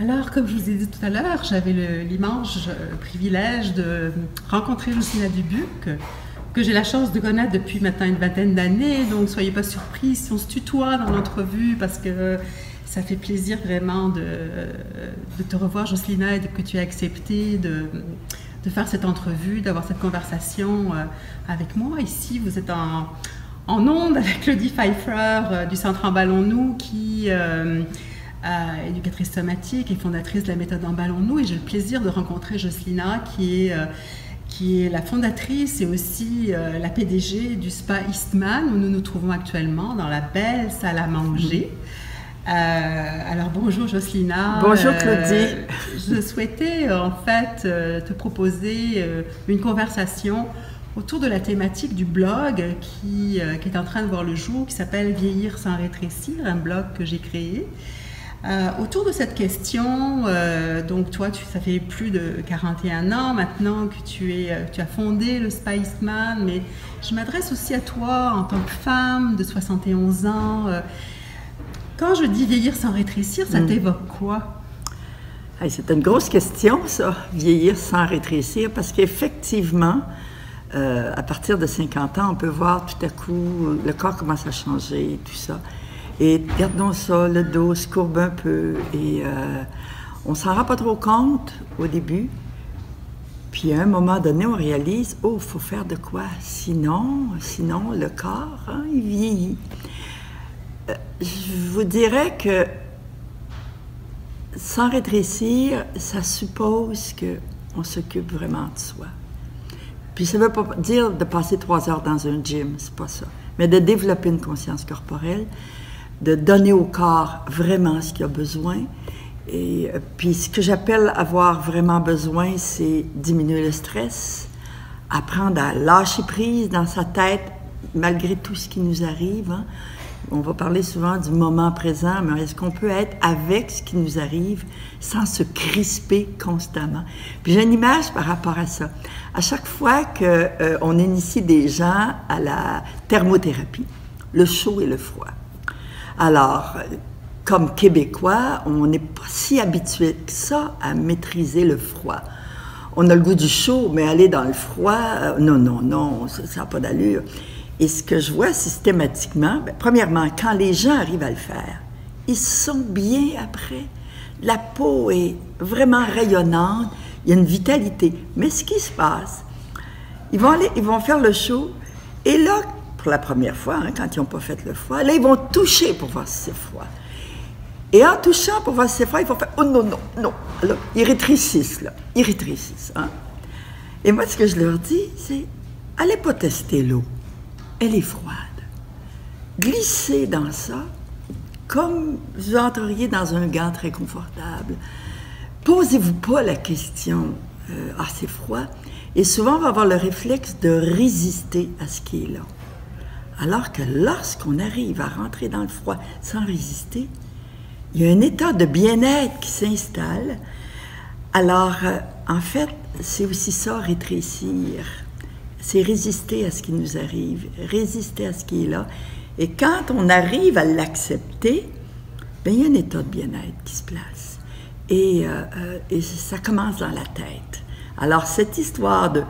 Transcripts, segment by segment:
Alors, comme je vous ai dit tout à l'heure, j'avais l'immense privilège de rencontrer Jocelyna Dubuc, que j'ai la chance de connaître depuis maintenant une vingtaine d'années. Donc, soyez pas surpris si on se tutoie dans l'entrevue, parce que ça fait plaisir vraiment de te revoir, Jocelyna, et que tu aies accepté de faire cette entrevue, d'avoir cette conversation avec moi. Ici, vous êtes en onde avec Claudie Pfeiffer du Centre Emballons-nous, qui éducatrice somatique et fondatrice de la méthode Emballons-nous, et j'ai le plaisir de rencontrer Jocelyna qui est la fondatrice et aussi la PDG du Spa Eastman, où nous nous trouvons actuellement dans la belle salle à manger. Alors bonjour Jocelyna. Bonjour Claudie. Je souhaitais en fait te proposer une conversation autour de la thématique du blog qui est en train de voir le jour, qui s'appelle Vieillir sans rétrécir, un blog que j'ai créé. Autour de cette question, donc toi, ça fait plus de 41 ans maintenant que tu as fondé le Spa Eastman, mais je m'adresse aussi à toi en tant que femme de 71 ans. Quand je dis vieillir sans rétrécir, ça t'évoque quoi? Hey, c'est une grosse question, ça, vieillir sans rétrécir, parce qu'effectivement, à partir de 50 ans, on peut voir tout à coup, le corps commence à changer, tout ça. Et regardons ça, le dos se courbe un peu et on s'en rend pas trop compte au début. Puis à un moment donné, on réalise, oh, il faut faire de quoi? Sinon le corps, hein, il vieillit. Je vous dirais que sans rétrécir, ça suppose qu'on s'occupe vraiment de soi. Puis ça ne veut pas dire de passer 3 heures dans un gym, c'est pas ça. Mais de développer une conscience corporelle, de donner au corps vraiment ce qu'il a besoin. Et puis ce que j'appelle avoir vraiment besoin, c'est diminuer le stress, apprendre à lâcher prise dans sa tête malgré tout ce qui nous arrive. Hein. On va parler souvent du moment présent, mais est-ce qu'on peut être avec ce qui nous arrive sans se crisper constamment? Puis j'ai une image par rapport à ça. À chaque fois qu'on initie des gens à la thermothérapie, le chaud et le froid. Alors, comme Québécois, on n'est pas si habitué que ça à maîtriser le froid. On a le goût du chaud, mais aller dans le froid, non, ça n'a pas d'allure. Et ce que je vois systématiquement, premièrement, quand les gens arrivent à le faire, ils sont bien après. La peau est vraiment rayonnante, il y a une vitalité. Mais ce qui se passe, ils vont faire le chaud, et là, pour la première fois, hein, quand ils n'ont pas fait le froid, là, ils vont toucher pour voir si c'est froid. Et en touchant pour voir si c'est froid, ils vont faire « Oh non. » Alors, ils rétrécissent, là. Ils rétrécissent. Hein. Et moi, ce que je leur dis, c'est « Allez pas tester l'eau. Elle est froide. Glissez dans ça comme vous entreriez dans un gant très confortable. Posez-vous pas la question « Ah, c'est froid. » Et souvent, on va avoir le réflexe de résister à ce qui est là. Alors que lorsqu'on arrive à rentrer dans le froid sans résister, il y a un état de bien-être qui s'installe. Alors, en fait, c'est aussi ça, rétrécir. C'est résister à ce qui nous arrive, résister à ce qui est là. Et quand on arrive à l'accepter, bien, il y a un état de bien-être qui se place. Et ça commence dans la tête. Alors, cette histoire de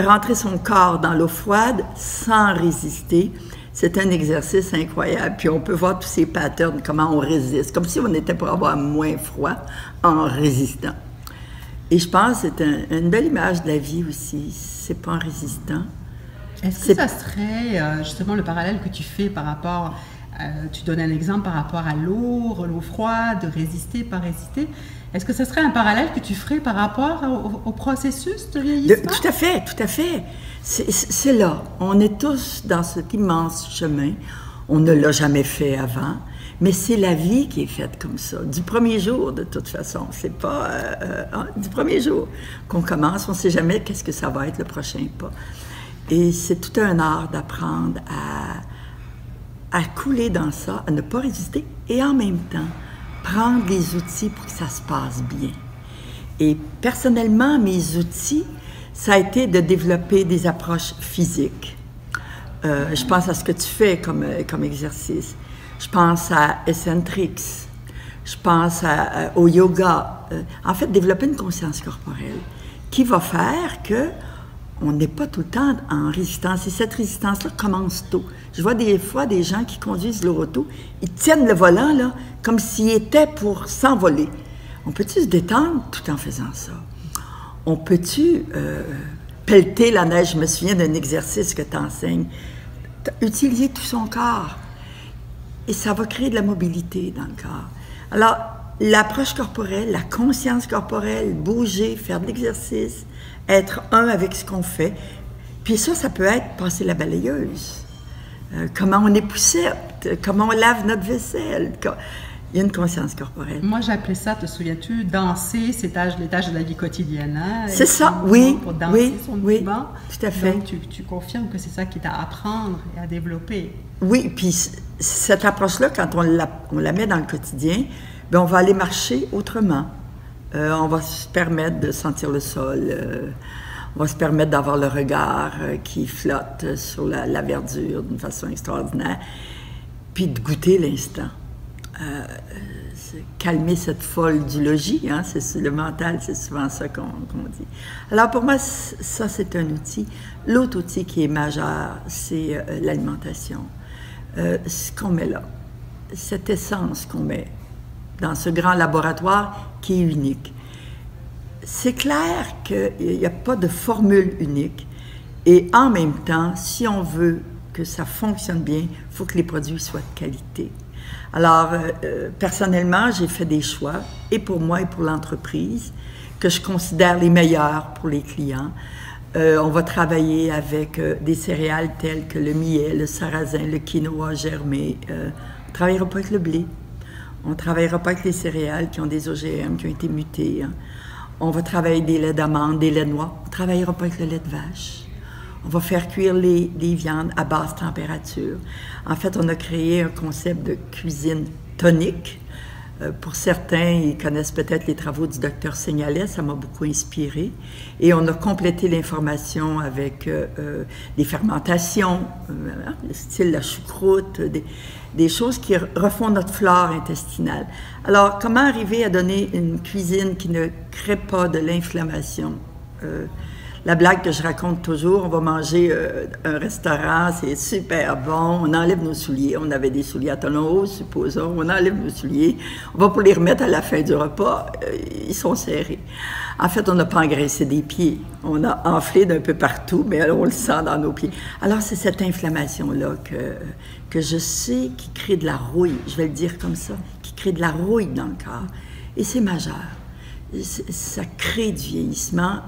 rentrer son corps dans l'eau froide sans résister, c'est un exercice incroyable. Puis on peut voir tous ces patterns, comment on résiste, comme si on était pour avoir moins froid en résistant. Et je pense que c'est une belle image de la vie aussi, c'est pas en résistant. Est-ce que ça serait justement le parallèle que tu fais par rapport, tu donnes un exemple par rapport à l'eau froide, résister, pas résister. Est-ce que ce serait un parallèle que tu ferais par rapport au processus de vieillissement? Tout à fait. C'est là. On est tous dans cet immense chemin. On ne l'a jamais fait avant, mais c'est la vie qui est faite comme ça. Du premier jour, de toute façon. C'est pas du premier jour qu'on commence. On ne sait jamais qu'est-ce que ça va être le prochain pas. Et c'est tout un art d'apprendre à couler dans ça, à ne pas résister et en même temps prendre les outils pour que ça se passe bien. Et personnellement, mes outils, ça a été de développer des approches physiques. Je pense à ce que tu fais comme exercice. Je pense à Eccentrix. je pense au yoga. En fait, développer une conscience corporelle qui va faire que on n'est pas tout le temps en résistance. Et cette résistance-là commence tôt. Je vois des fois des gens qui conduisent leur auto, ils tiennent le volant là, comme s'il était pour s'envoler. On peut-tu se détendre tout en faisant ça? On peut-tu pelleter la neige? Je me souviens d'un exercice que tu enseignes. Utiliser tout son corps. Et ça va créer de la mobilité dans le corps. Alors, l'approche corporelle, la conscience corporelle, bouger, faire de l'exercice, être un avec ce qu'on fait. Puis ça peut être passer la balayeuse. Comment on époussette, comment on lave notre vaisselle. Il y a une conscience corporelle. Moi, j'appelais ça, te souviens-tu, danser, c'est les tâches de la vie quotidienne. Hein? C'est ça, oui. Pour danser son mouvement. Tout à fait. Donc, tu confirmes que c'est ça qui est à apprendre et à développer. Oui, puis cette approche-là, quand on la met dans le quotidien, bien, on va aller marcher autrement. On va se permettre de sentir le sol, on va se permettre d'avoir le regard qui flotte sur la verdure d'une façon extraordinaire, puis de goûter l'instant. Calmer cette folle du logis, hein, c'est le mental, c'est souvent ça qu'on dit. Alors pour moi, ça c'est un outil. L'autre outil qui est majeur, c'est l'alimentation. Ce qu'on met là, cette essence qu'on met dans ce grand laboratoire qui est unique. C'est clair qu'il n'y a pas de formule unique et en même temps, si on veut que ça fonctionne bien, il faut que les produits soient de qualité. Alors, personnellement, j'ai fait des choix, et pour moi et pour l'entreprise, que je considère les meilleurs pour les clients. On va travailler avec des céréales telles que le millet, le sarrasin, le quinoa germé. On ne travaillera pas avec le blé. On ne travaillera pas avec les céréales qui ont des OGM, qui ont été mutés. Hein. On va travailler des laits d'amande, des laits de noix. On ne travaillera pas avec le lait de vache. On va faire cuire les viandes à basse température. En fait, on a créé un concept de cuisine tonique. Pour certains, ils connaissent peut-être les travaux du docteur Seignalais, ça m'a beaucoup inspiré. Et on a complété l'information avec des fermentations, style la choucroute, des choses qui refont notre flore intestinale. Alors, comment arriver à donner une cuisine qui ne crée pas de l'inflammation? La blague que je raconte toujours, on va manger un restaurant, c'est super bon, on enlève nos souliers, on avait des souliers à talons hauts, supposons, on enlève nos souliers, on va pour les remettre à la fin du repas, ils sont serrés. En fait, on n'a pas engraissé des pieds, on a enflé d'un peu partout, mais alors on le sent dans nos pieds. Alors c'est cette inflammation-là que je sais qui crée de la rouille, je vais le dire comme ça, qui crée de la rouille dans le corps, et c'est majeur. Ça crée du vieillissement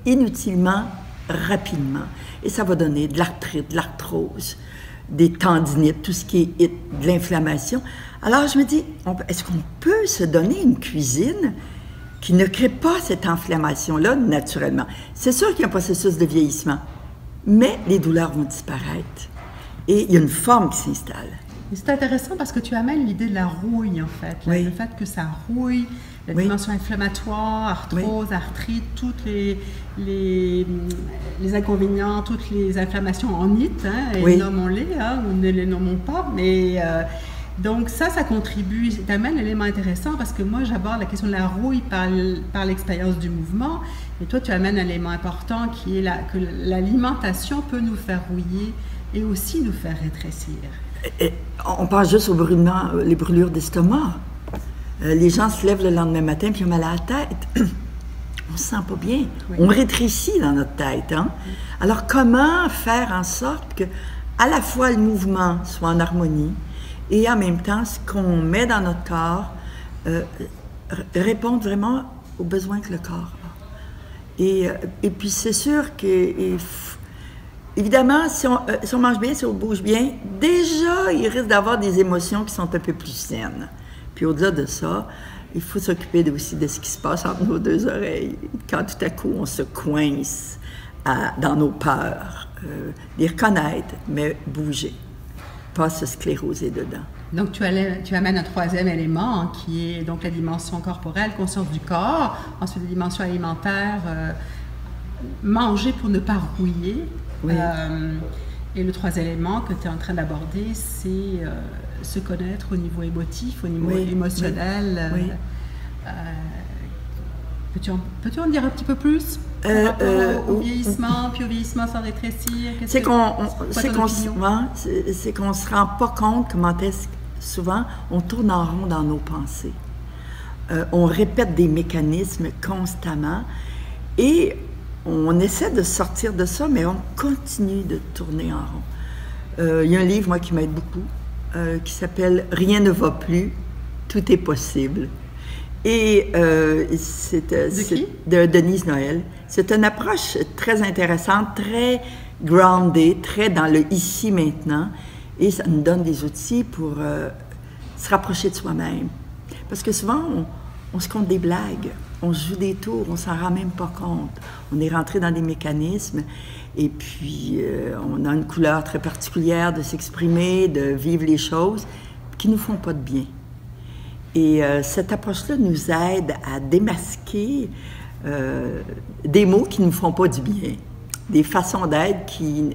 inutilement, rapidement. Et ça va donner de l'arthrite, de l'arthrose, des tendinites, tout ce qui est de l'inflammation. Alors je me dis, est-ce qu'on peut se donner une cuisine qui ne crée pas cette inflammation-là naturellement? C'est sûr qu'il y a un processus de vieillissement, mais les douleurs vont disparaître. Et il y a une forme qui s'installe. C'est intéressant parce que tu amènes l'idée de la rouille, en fait. Oui. Le fait que ça rouille, la dimension inflammatoire, arthrose, arthrite, toutes les inconvénients, toutes les inflammations en it, hein, et nommons-les, hein, ou ne les nommons pas, mais donc ça contribue, c'est un élément intéressant parce que moi j'aborde la question de la rouille par l'expérience du mouvement, et toi tu amènes un élément important qui est que l'alimentation peut nous faire rouiller et aussi nous faire rétrécir. Et on pense juste aux brûlements, les brûlures d'estomac. Les gens se lèvent le lendemain matin puis ont mal à la tête. On se sent pas bien. Oui. On rétrécit dans notre tête. Hein? Alors, comment faire en sorte que, à la fois, le mouvement soit en harmonie et en même temps, ce qu'on met dans notre corps réponde vraiment aux besoins que le corps a. Et puis, c'est sûr que... Évidemment, si on mange bien, si on bouge bien, déjà, il risque d'avoir des émotions qui sont un peu plus saines. Puis au-delà de ça, il faut s'occuper aussi de ce qui se passe entre nos deux oreilles. Quand tout à coup, on se coince dans nos peurs, les reconnaître, mais bouger, pas se scléroser dedans. Donc, tu amènes un troisième élément qui est donc la dimension corporelle, conscience du corps, ensuite la dimension alimentaire, manger pour ne pas rouiller. Oui. Et le troisième élément que tu es en train d'aborder, c'est se connaître au niveau émotif, au niveau émotionnel. Oui. Peux-tu en dire un petit peu plus par rapport au vieillissement, puis au vieillissement sans rétrécir? C'est qu'on se rend pas compte comment est-ce que souvent on tourne en rond dans nos pensées. On répète des mécanismes constamment et on essaie de sortir de ça, mais on continue de tourner en rond. Il y a un livre, moi, qui m'aide beaucoup, qui s'appelle « Rien ne va plus, tout est possible ». Et c'est de Denise Noël. C'est une approche très intéressante, très grounded, très dans le ici maintenant, et ça nous donne des outils pour se rapprocher de soi-même. Parce que souvent, on se compte des blagues, on joue des tours, on s'en rend même pas compte. On est rentré dans des mécanismes, et puis on a une couleur très particulière de s'exprimer, de vivre les choses, qui nous font pas de bien. Et cette approche-là nous aide à démasquer des mots qui ne nous font pas du bien, des façons d'être qui ne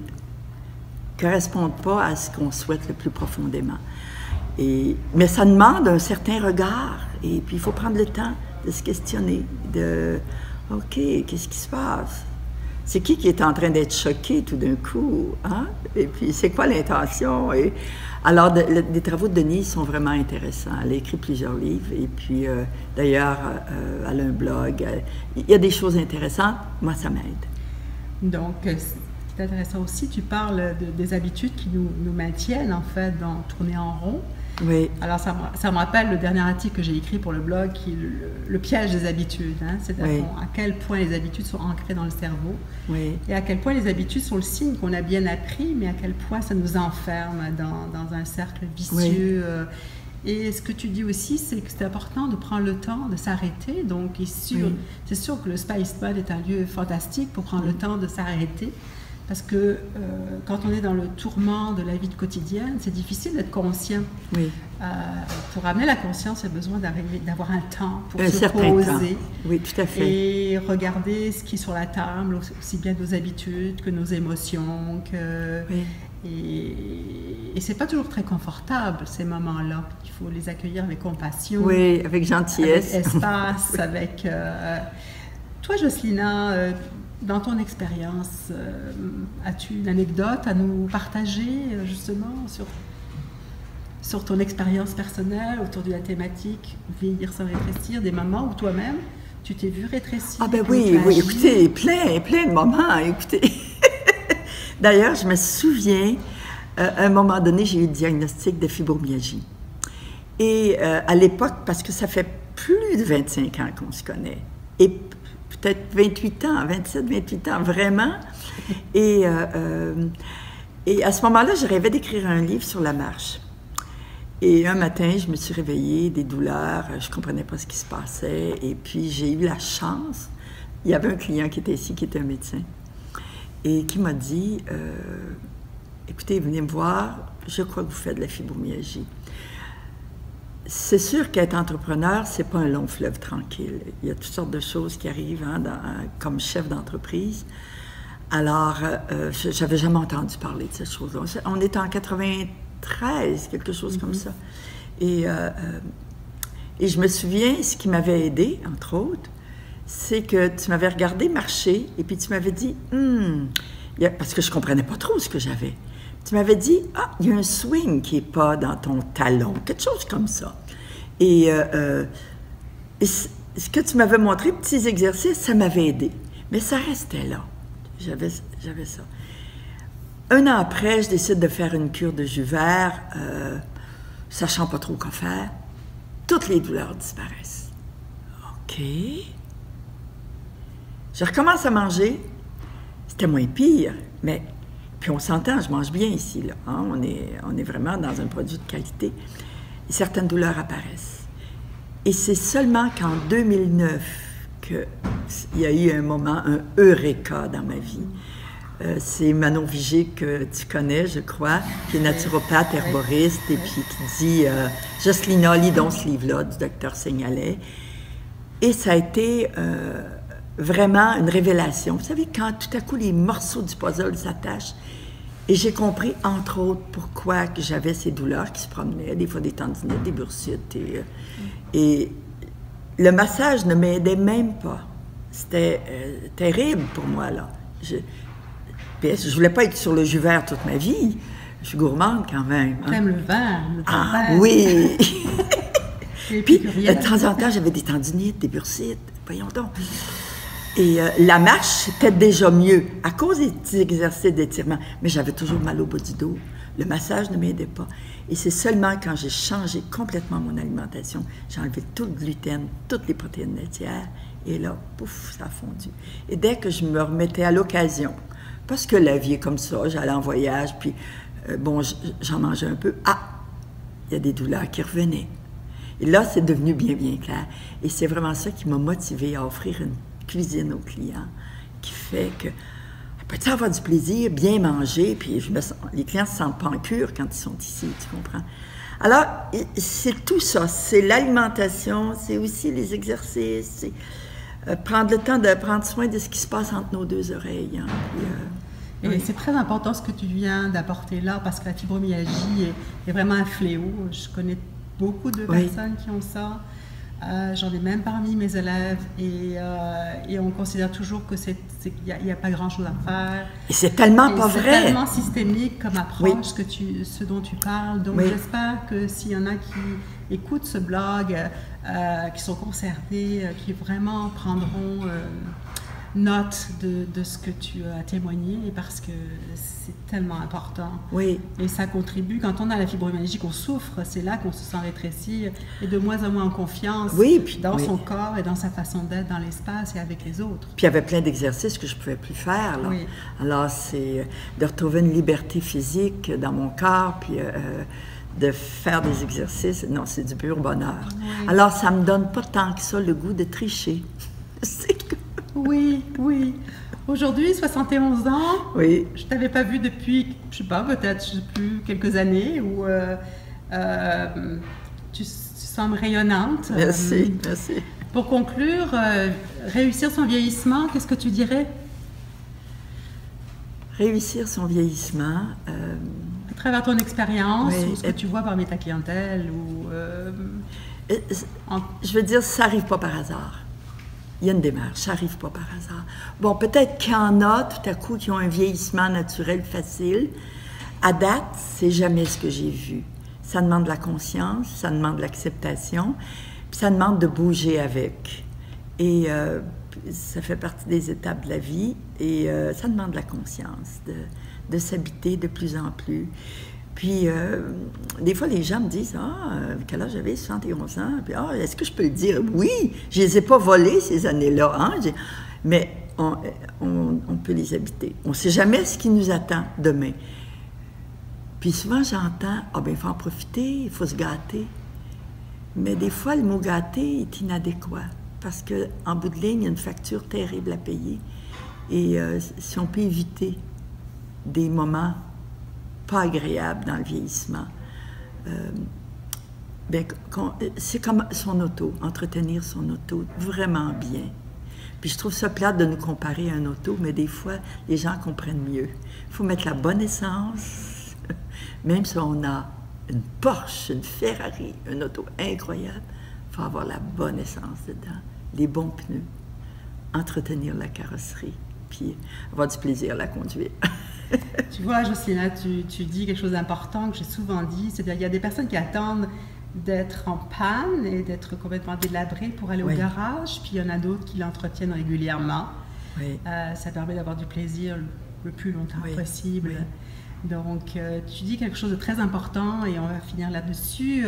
correspondent pas à ce qu'on souhaite le plus profondément. Mais ça demande un certain regard, et puis il faut prendre le temps de se questionner, de « OK, qu'est-ce qui se passe? C'est qui est en train d'être choqué tout d'un coup? Hein? Et puis, c'est quoi l'intention? » Alors, les travaux de Denise sont vraiment intéressants. Elle a écrit plusieurs livres, et puis, d'ailleurs, elle a un blog. Il y a des choses intéressantes. Moi, ça m'aide. Donc, c'est intéressant aussi, tu parles des habitudes qui nous maintiennent, en fait, dans tourner en rond. Oui. Alors, ça me rappelle le dernier article que j'ai écrit pour le blog, qui est le piège des habitudes. Hein? C'est-à-dire à quel point les habitudes sont ancrées dans le cerveau, et à quel point les habitudes sont le signe qu'on a bien appris, mais à quel point ça nous enferme dans un cercle vicieux. Et ce que tu dis aussi, c'est que c'est important de prendre le temps de s'arrêter. Donc, c'est sûr que le Spice Bud est un lieu fantastique pour prendre le temps de s'arrêter. Parce que quand on est dans le tourment de la vie quotidienne, c'est difficile d'être conscient. Oui. Pour amener la conscience, il y a besoin d'avoir un temps pour se certain poser. Temps. Oui, tout à fait. Et regarder ce qui est sur la table, aussi bien nos habitudes que nos émotions. Et c'est pas toujours très confortable, ces moments-là. Il faut les accueillir avec compassion. Oui, avec gentillesse. Avec espace, avec... Toi, Jocelyna, dans ton expérience, as-tu une anecdote à nous partager, justement, sur ton expérience personnelle autour de la thématique vieillir sans rétrécir, des moments où toi-même, tu t'es vu rétrécir? Ah ben oui, écoutez, plein de moments, écoutez. D'ailleurs, je me souviens, à un moment donné, j'ai eu le diagnostic de fibromyalgie. Et à l'époque, parce que ça fait plus de 25 ans qu'on se connaît, et peut-être 28 ans, 27, 28 ans, vraiment. Et à ce moment-là, je rêvais d'écrire un livre sur la marche. Et un matin, je me suis réveillée, des douleurs, je ne comprenais pas ce qui se passait. Et puis, j'ai eu la chance, il y avait un client qui était ici, qui était un médecin, et qui m'a dit, écoutez, venez me voir, je crois que vous faites de la fibromyalgie. C'est sûr qu'être entrepreneur, c'est pas un long fleuve tranquille. Il y a toutes sortes de choses qui arrivent comme chef d'entreprise. Alors, j'avais jamais entendu parler de cette chose-là. On était en 93, quelque chose comme ça. Et je me souviens, ce qui m'avait aidé, entre autres, c'est que tu m'avais regardé marcher et puis tu m'avais dit, parce que je comprenais pas trop ce que j'avais. Tu m'avais dit, il y a un swing qui n'est pas dans ton talon, quelque chose comme ça. Et ce que tu m'avais montré, petits exercices, ça m'avait aidé. Mais ça restait là. J'avais ça. Un an après, je décide de faire une cure de jus vert, sachant pas trop quoi faire. Toutes les douleurs disparaissent. OK. Je recommence à manger. C'était moins pire, mais... Puis on s'entend, je mange bien ici, là. Hein? On est vraiment dans un produit de qualité. Et certaines douleurs apparaissent. Et c'est seulement qu'en 2009 qu'il y a eu un moment, un eureka dans ma vie. C'est Manon Vigé, que tu connais, je crois, qui est naturopathe, herboriste, et puis qui dit « Jocelyna, lis donc ce livre-là du docteur Seignalais ». Et ça a été vraiment une révélation. Vous savez, quand tout à coup les morceaux du puzzle s'attachent, Et j'ai compris, entre autres, pourquoi que j'avais ces douleurs qui se promenaient, des fois des tendinites, des bursites. Et le massage ne m'aidait même pas. C'était terrible pour moi, là. Je ne voulais pas être sur le jus vert toute ma vie. Je suis gourmande quand même. Hein? T'aimes le vin. Ah oui! Puis, de temps en temps, j'avais des tendinites, des bursites. Voyons donc. Et la marche, c'était déjà mieux à cause des petits exercices d'étirement. Mais j'avais toujours mal au bas du dos. Le massage ne m'aidait pas. Et c'est seulement quand j'ai changé complètement mon alimentation, j'ai enlevé tout le gluten, toutes les protéines laitières, et là, pouf, ça a fondu. Et dès que je me remettais à l'occasion, parce que la vie est comme ça, j'allais en voyage, puis bon, j'en mangeais un peu. Ah, il y a des douleurs qui revenaient. Et là, c'est devenu bien, bien clair. Et c'est vraiment ça qui m'a motivée à offrir une cuisine aux clients, qui fait que on peut avoir du plaisir, bien manger, puis les clients ne se sentent pas en cure quand ils sont ici, tu comprends? Alors, c'est tout ça. C'est l'alimentation, c'est aussi les exercices, c'est prendre le temps de prendre soin de ce qui se passe entre nos deux oreilles. Hein, puis, et c'est très important ce que tu viens d'apporter là, parce que la fibromyalgie est vraiment un fléau. Je connais beaucoup de personnes qui ont ça. J'en ai même parmi mes élèves et on considère toujours que qu'il n'y a pas grand-chose à faire. Et c'est tellement pas vrai. C'est tellement systémique comme approche ce dont tu parles. Donc j'espère que s'il y en a qui écoutent ce blog, qui sont concernés, qui vraiment prendront note de ce que tu as témoigné, parce que c'est tellement important. Oui. Et ça contribue, quand on a la fibromyalgie, qu'on souffre, c'est là qu'on se sent rétrécir et de moins en moins en confiance dans son corps et dans sa façon d'être dans l'espace et avec les autres. Puis il y avait plein d'exercices que je ne pouvais plus faire. Là. Alors c'est de retrouver une liberté physique dans mon corps, puis de faire des exercices. Non, c'est du pur bonheur. Alors ça ne me donne pas tant que ça le goût de tricher. Oui. Aujourd'hui, 71 ans. Oui. Je ne t'avais pas vu depuis, je sais pas, peut-être, je sais plus, quelques années, où tu sembles rayonnante. Merci. Pour conclure, réussir son vieillissement, qu'est-ce que tu dirais? Réussir son vieillissement... à travers ton expérience, ou ce que tu vois parmi ta clientèle, ou... Je veux dire, ça n'arrive pas par hasard. Il y a une démarche, ça n'arrive pas par hasard. Bon, peut-être qu'il y en a, tout à coup, qui ont un vieillissement naturel facile. À date, c'est jamais ce que j'ai vu. Ça demande de la conscience, ça demande de l'acceptation, puis ça demande de bouger avec. Et ça fait partie des étapes de la vie, et ça demande de la conscience, de s'habiter de plus en plus. Puis, des fois, les gens me disent « Ah, quel âge j'avais? 71 ans. » Puis, « Ah, est-ce que je peux le dire? » Oui, je ne les ai pas volés, ces années-là. Hein? Mais on peut les habiter. On ne sait jamais ce qui nous attend demain. Puis souvent, j'entends « Ah, bien, il faut en profiter, il faut se gâter. » Mais des fois, le mot « gâter » est inadéquat. Parce qu'en bout de ligne, il y a une facture terrible à payer. Et si on peut éviter des moments pas agréable dans le vieillissement. C'est comme son auto, entretenir son auto vraiment bien. Puis je trouve ça plate de nous comparer à un auto, mais des fois, les gens comprennent mieux. Il faut mettre la bonne essence, même si on a une Porsche, une Ferrari, un auto incroyable, il faut avoir la bonne essence dedans, les bons pneus, entretenir la carrosserie, puis avoir du plaisir à la conduire. Tu vois, Jocelyna, tu dis quelque chose d'important que j'ai souvent dit, c'est-à-dire qu'il y a des personnes qui attendent d'être en panne et d'être complètement délabrées pour aller au garage, puis il y en a d'autres qui l'entretiennent régulièrement. Ça permet d'avoir du plaisir le plus longtemps possible. Donc, tu dis quelque chose de très important et on va finir là-dessus,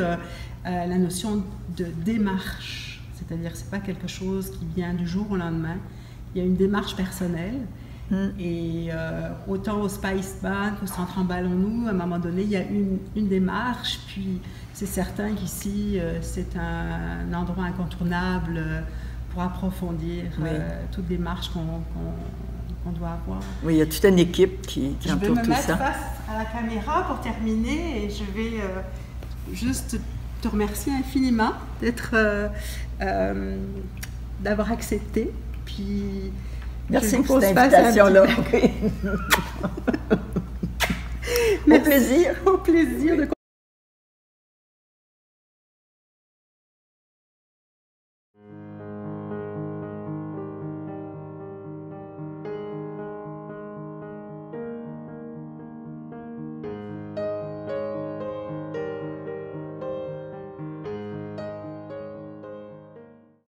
la notion de démarche. C'est-à-dire que ce n'est pas quelque chose qui vient du jour au lendemain. Il y a une démarche personnelle. Et autant au Spice Band qu'au Centre Emballons-nous, à un moment donné, il y a une démarche, puis c'est certain qu'ici, c'est un endroit incontournable pour approfondir toute démarche qu'on doit avoir. Oui, il y a toute une équipe qui entoure tout ça. Je vais me mettre face à la caméra pour terminer, et je vais juste te remercier infiniment d'avoir accepté, puis... Merci pour cette invitation-là. Au plaisir. Au plaisir de